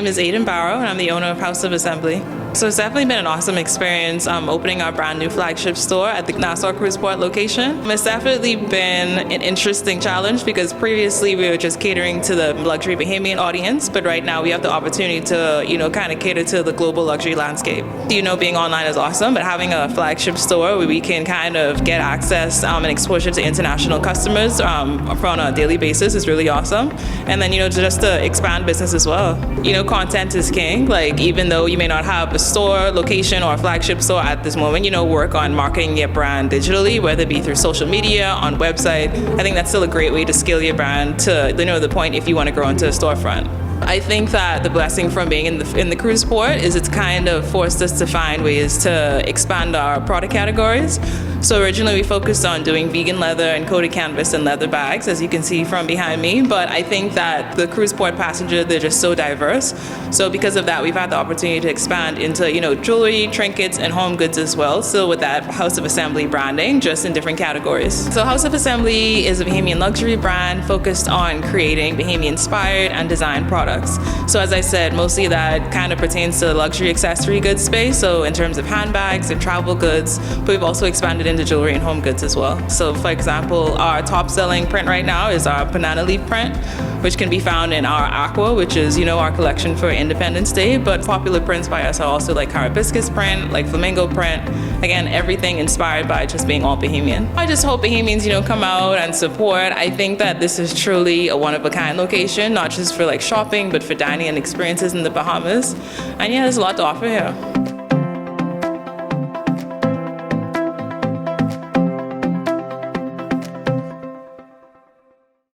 name is Aiden Barrow, and I'm the owner of House of Assembly. So it's definitely been an awesome experience opening our brand new flagship store at the Nassau Cruise Port location. It's definitely been an interesting challenge because previously we were just catering to the luxury Bahamian audience, but right now we have the opportunity to, kind of cater to the global luxury landscape. Being online is awesome, but having a flagship store where we can kind of get access and exposure to international customers on a daily basis is really awesome. And then, just to expand business as well. Content is king. Like, even though you may not have a store location or a flagship store at this moment, work on marketing your brand digitally, whether it be through social media, on website. I think that's still a great way to scale your brand to the point if you want to grow into a storefront. I think that the blessing from being in the cruise port is it's kind of forced us to find ways to expand our product categories. So originally we focused on doing vegan leather and coated canvas and leather bags, as you can see from behind me. But I think that the cruise port passenger, they're just so diverse. So because of that, we've had the opportunity to expand into, jewelry, trinkets, and home goods as well. So with that House of Assembly branding, just in different categories. So House of Assembly is a Bahamian luxury brand focused on creating Bahamian-inspired and designed products. So as I said, mostly that kind of pertains to the luxury accessory goods space. So in terms of handbags and travel goods, but we've also expanded into jewelry and home goods as well. So for example, our top selling print right now is our banana leaf print, which can be found in our aqua, which is, our collection for Independence Day. But popular prints by us are also like hibiscus print, like flamingo print. Again, everything inspired by just being all Bahamian. I just hope Bahamians, come out and support. I think that this is truly a one-of-a-kind location, not just for like shopping, but for dining and experiences in the Bahamas. And yeah, there's a lot to offer here.